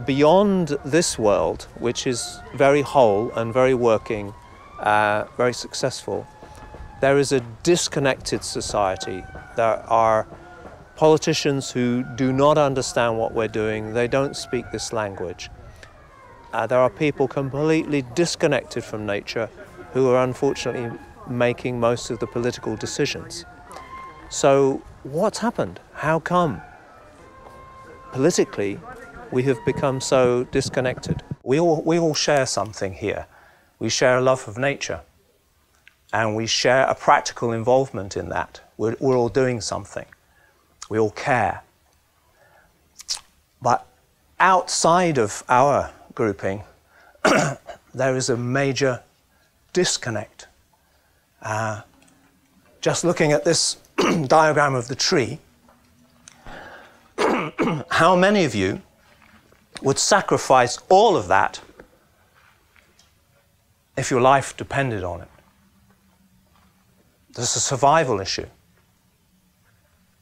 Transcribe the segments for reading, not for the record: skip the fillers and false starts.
beyond this world, which is very whole and very working, very successful, there is a disconnected society. There are politicians who do not understand what we're doing. They don't speak this language. There are people completely disconnected from nature who are unfortunately making most of the political decisions. So what's happened? How come? Politically, we have become so disconnected. We all share something here. We share a love of nature, and we share a practical involvement in that. We're all doing something. We all care. But outside of our grouping, there is a major disconnect. Just looking at this diagram of the tree, how many of you would sacrifice all of that if your life depended on it? There's a survival issue.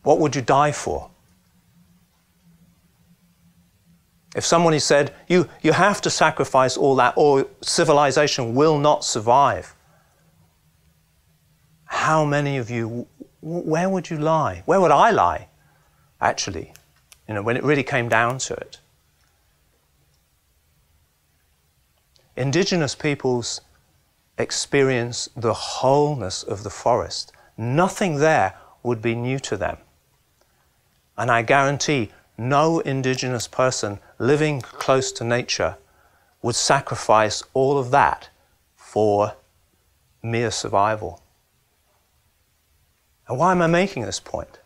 What would you die for? If somebody said, you have to sacrifice all that or civilization will not survive, how many of you, where would you lie? Where would I lie, actually, when it really came down to it? Indigenous peoples experience the wholeness of the forest. Nothing there would be new to them. And I guarantee no indigenous person living close to nature would sacrifice all of that for mere survival. And why am I making this point?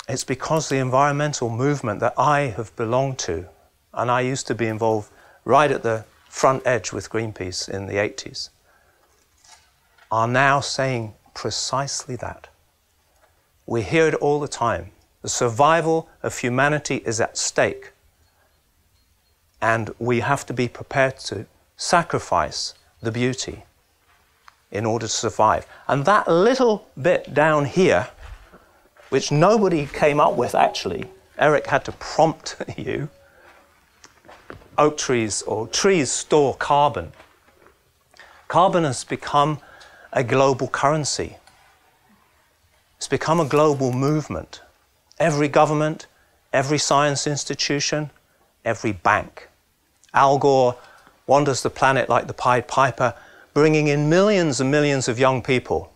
It's because the environmental movement that I have belonged to, and I used to be involved right at the front edge with Greenpeace in the 80s, are now saying precisely that. We hear it all the time. The survival of humanity is at stake, and we have to be prepared to sacrifice the beauty in order to survive. And that little bit down here, which nobody came up with actually, Eric had to prompt you, oak trees or trees store carbon. Carbon has become a global currency. It's become a global movement. Every government, every science institution, every bank. Al Gore wanders the planet like the Pied Piper, bringing in millions and millions of young people.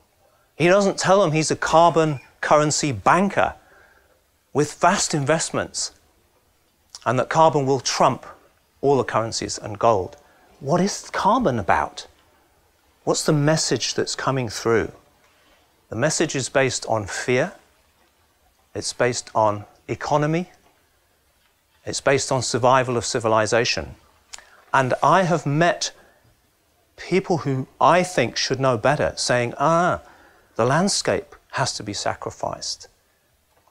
He doesn't tell them he's a carbon currency banker with vast investments, and that carbon will trump all the currencies and gold. What is carbon about? What's the message that's coming through? The message is based on fear. It's based on economy. It's based on survival of civilization. And I have met people who I think should know better, saying, the landscape has to be sacrificed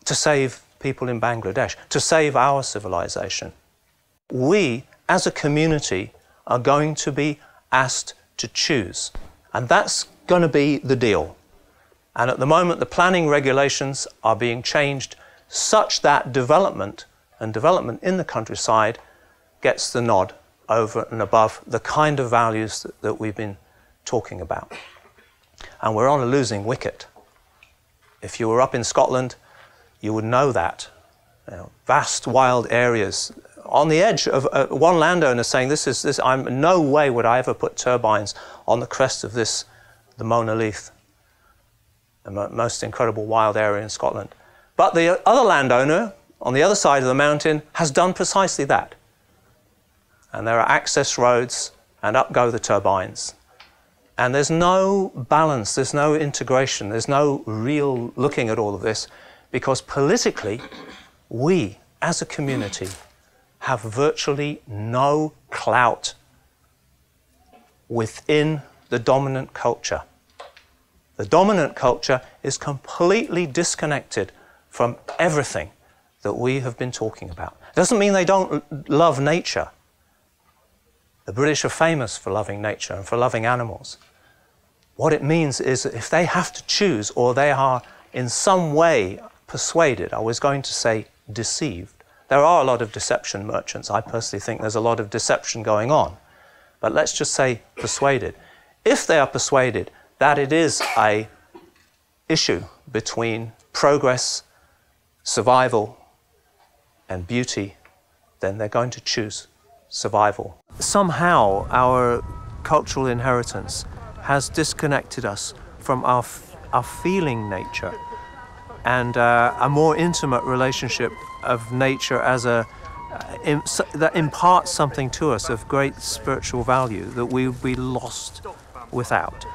to save people in Bangladesh, to save our civilization. We, as a community, are going to be asked to choose. And that's going to be the deal. And at the moment, the planning regulations are being changed such that development in the countryside gets the nod over and above the kind of values that we've been talking about. And we're on a losing wicket. If you were up in Scotland, you would know that. Vast wild areas on the edge of one landowner saying, no way would I ever put turbines on the crest of this, the Mona Leith, the most incredible wild area in Scotland. But the other landowner on the other side of the mountain has done precisely that. And there are access roads, and up go the turbines. And there's no balance, there's no integration, there's no real looking at all of this, because politically, we as a community have virtually no clout within the dominant culture. The dominant culture is completely disconnected from everything that we have been talking about. It doesn't mean they don't love nature. The British are famous for loving nature and for loving animals. What it means is that if they have to choose, or they are in some way persuaded, I was going to say deceived, There are a lot of deception merchants. I personally think there's a lot of deception going on. But let's just say persuaded. If they are persuaded that it is an issue between progress, survival, and beauty, then they're going to choose survival. Somehow our cultural inheritance has disconnected us from our feeling nature and a more intimate relationship of nature as that imparts something to us of great spiritual value that we would be lost without.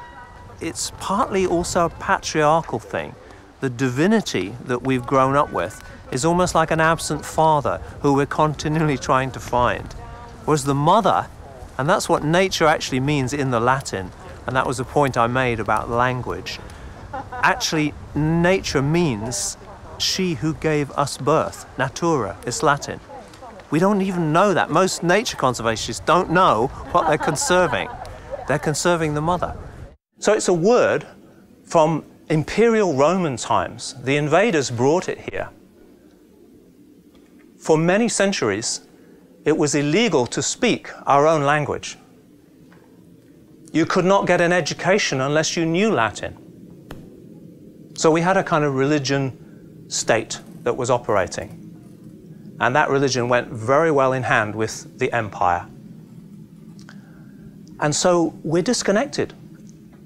It's partly also a patriarchal thing. The divinity that we've grown up with is almost like an absent father who we're continually trying to find. Whereas the mother, and that's what nature actually means in the Latin, and that was a point I made about language. Actually, nature means she who gave us birth. Natura is Latin. We don't even know that. Most nature conservationists don't know what they're conserving. They're conserving the mother. So it's a word from imperial Roman times. The invaders brought it here. For many centuries, it was illegal to speak our own language. You could not get an education unless you knew Latin. So we had a kind of religion state that was operating. And that religion went very well in hand with the empire. And so we're disconnected.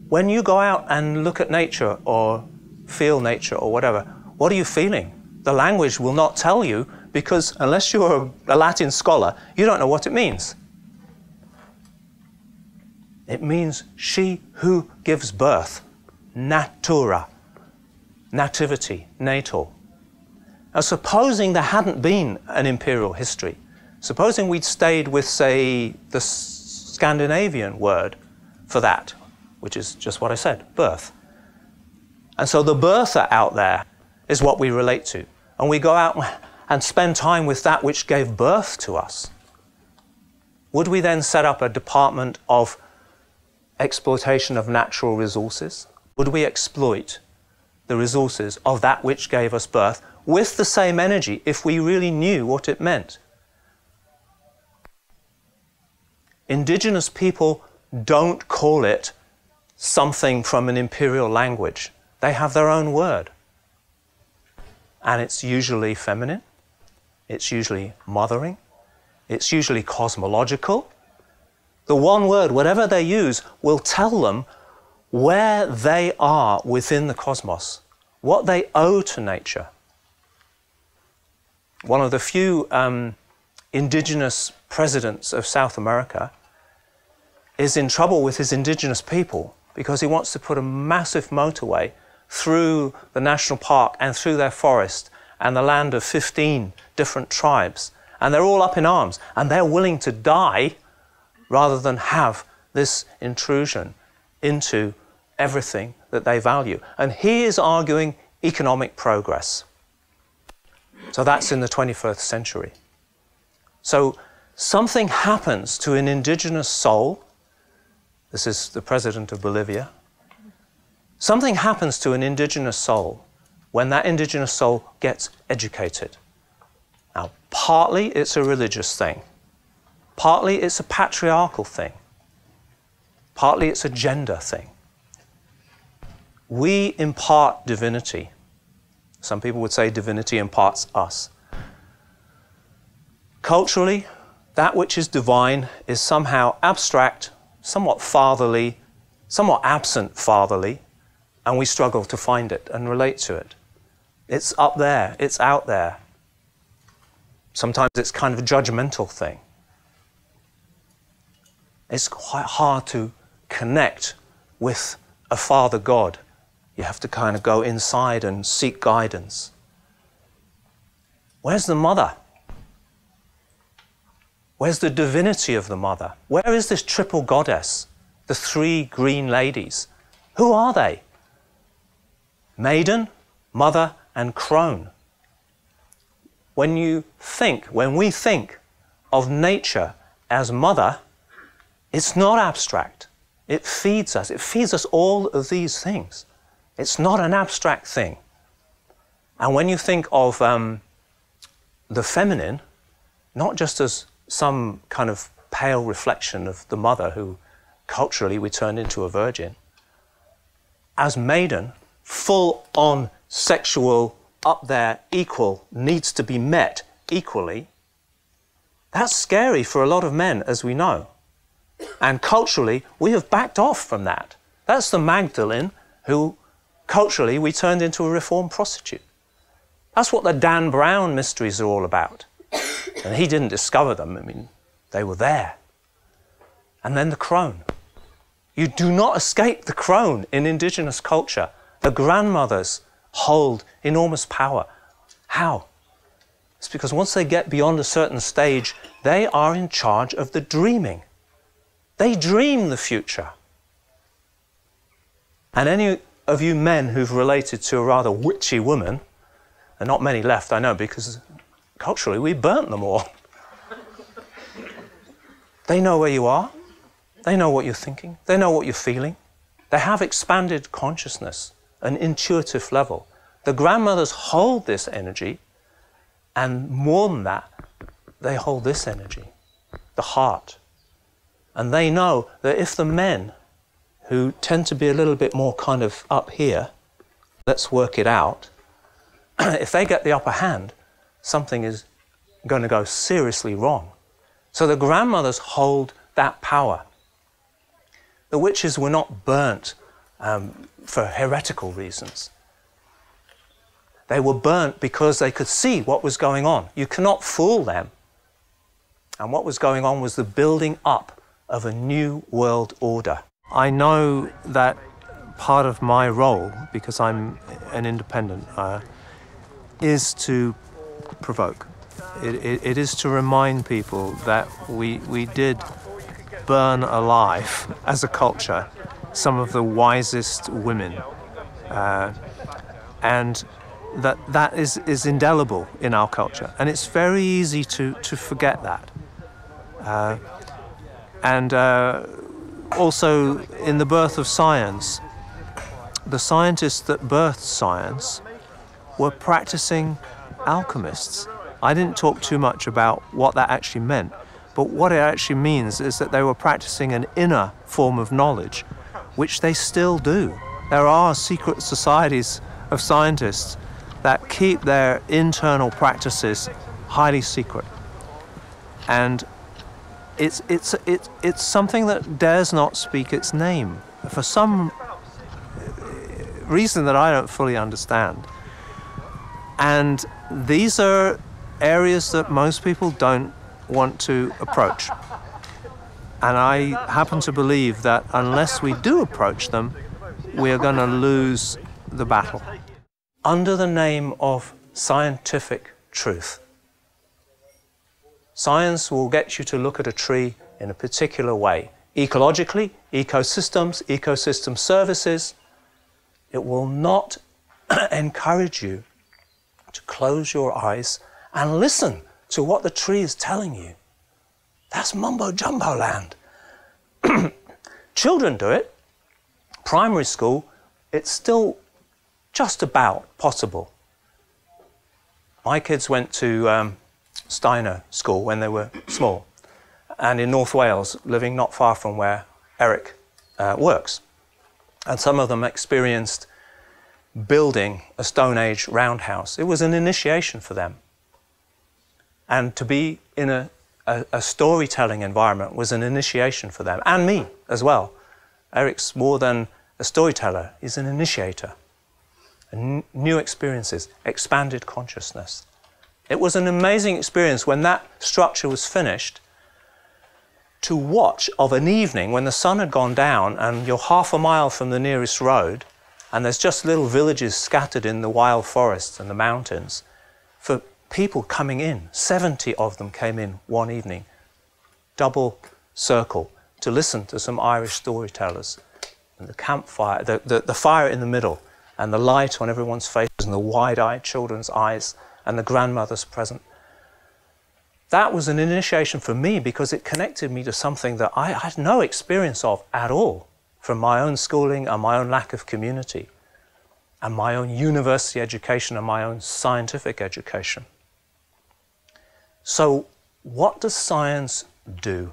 When you go out and look at nature or feel nature or whatever, what are you feeling? The language will not tell you, because unless you're a Latin scholar, you don't know what it means. It means she who gives birth, natura, nativity, natal. Now, supposing there hadn't been an imperial history, supposing we'd stayed with, say, the Scandinavian word for that, which is just what I said, birth. And so the birther out there is what we relate to. And we go out and spend time with that which gave birth to us. Would we then set up a department of exploitation of natural resources? Would we exploit the resources of that which gave us birth with the same energy if we really knew what it meant? Indigenous people don't call it something from an imperial language. They have their own word. And it's usually feminine, it's usually mothering, it's usually cosmological. The one word, whatever they use, will tell them where they are within the cosmos, what they owe to nature. One of the few indigenous presidents of South America is in trouble with his indigenous people because he wants to put a massive motorway through the national park and through their forest and the land of 15 different tribes. And they're all up in arms and they're willing to die rather than have this intrusion into everything that they value. And he is arguing economic progress. So that's in the 21st century. So something happens to an indigenous soul. This is the president of Bolivia. Something happens to an indigenous soul when that indigenous soul gets educated. Now, partly it's a religious thing. Partly it's a patriarchal thing. Partly it's a gender thing. We impart divinity. Some people would say divinity imparts us. Culturally, that which is divine is somehow abstract, somewhat fatherly, somewhat absent fatherly, and we struggle to find it and relate to it. It's up there, it's out there. Sometimes it's kind of a judgmental thing. It's quite hard to connect with a Father God. You have to kind of go inside and seek guidance. Where's the mother? Where's the divinity of the mother? Where is this triple goddess, the three green ladies? Who are they? Maiden, mother, and crone. When we think of nature as mother, it's not abstract. It feeds us. It feeds us all of these things. It's not an abstract thing. And when you think of the feminine, not just as some kind of pale reflection of the mother who culturally we turned into a virgin, as maiden, full on sexual, up there, equal, needs to be met equally. That's scary for a lot of men, as we know. And culturally, we have backed off from that. That's the Magdalene who, culturally, we turned into a reformed prostitute. That's what the Dan Brown mysteries are all about. And he didn't discover them. I mean, they were there. And then the crone. You do not escape the crone in indigenous culture. The grandmothers hold enormous power. How? It's because once they get beyond a certain stage, they are in charge of the dreaming. They dream the future. And any of you men who've related to a rather witchy woman, and not many left, I know, because culturally we burnt them all. They know where you are. They know what you're thinking. They know what you're feeling. They have expanded consciousness, an intuitive level. The grandmothers hold this energy, and more than that, they hold this energy, the heart. And they know that if the men, who tend to be a little bit more kind of up here, let's work it out, if they get the upper hand, something is going to go seriously wrong. So the grandmothers hold that power. The witches were not burnt for heretical reasons. They were burnt because they could see what was going on. You cannot fool them. And what was going on was the building up of a new world order. I know that part of my role, because I'm an independent, is to provoke. It is to remind people that we did burn alive as a culture some of the wisest women, and that is indelible in our culture, and it's very easy to forget that. Also in the birth of science, the scientists that birthed science were practicing alchemists. I didn't talk too much about what that actually meant, but what it actually means is that they were practicing an inner form of knowledge, which they still do. There are secret societies of scientists that keep their internal practices highly secret. And it's something that dares not speak its name for some reason that I don't fully understand. And these are areas that most people don't want to approach. And I happen to believe that unless we do approach them, we are going to lose the battle. Under the name of scientific truth, science will get you to look at a tree in a particular way. Ecologically, ecosystems, ecosystem services. It will not encourage you to close your eyes and listen to what the tree is telling you. That's mumbo-jumbo land. Children do it. Primary school, it's still just about possible. My kids went to Steiner School when they were small, and in North Wales, living not far from where Eric works. And some of them experienced building a Stone Age roundhouse. It was an initiation for them. And to be in a storytelling environment was an initiation for them, and me as well. Eric's more than a storyteller, he's an initiator. New experiences, expanded consciousness. It was an amazing experience when that structure was finished to watch of an evening when the sun had gone down and you're half a mile from the nearest road and there's just little villages scattered in the wild forests and the mountains, for people coming in. 70 of them came in one evening, double circle, to listen to some Irish storytellers. And the campfire, the fire in the middle, and the light on everyone's faces, and the wide-eyed children's eyes, and the grandmothers present. That was an initiation for me because it connected me to something that I had no experience of at all, from my own schooling and my own lack of community, and my own university education and my own scientific education. So what does science do?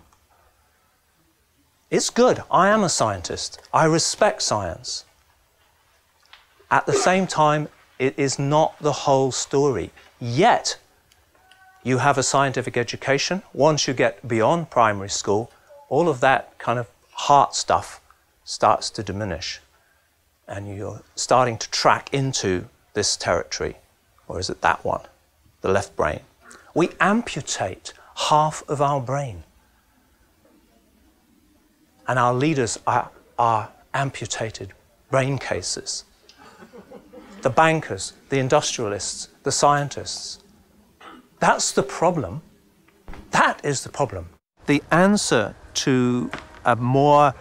It's good. I am a scientist. I respect science. At the same time, it is not the whole story. Yet, you have a scientific education. Once you get beyond primary school, all of that kind of heart stuff starts to diminish. And you're starting to track into this territory. Or is it that one? The left brain. We amputate half of our brain. And our leaders are amputated brain cases. The bankers, the industrialists, the scientists. That's the problem. That is the problem. The answer to a more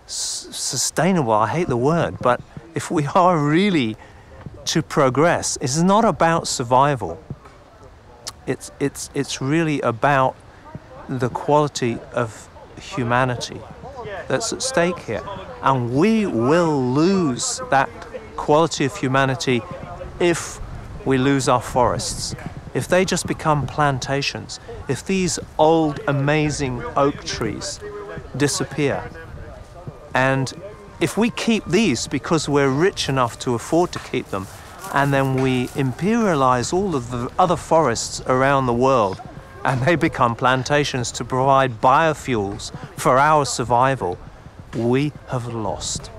sustainable, I hate the word, but if we are really to progress, is not about survival. It's really about the quality of humanity that's at stake here. And we will lose that quality of humanity if we lose our forests. If they just become plantations, if these old amazing oak trees disappear, and if we keep these because we're rich enough to afford to keep them, and then we imperialize all of the other forests around the world, and they become plantations to provide biofuels for our survival, we have lost.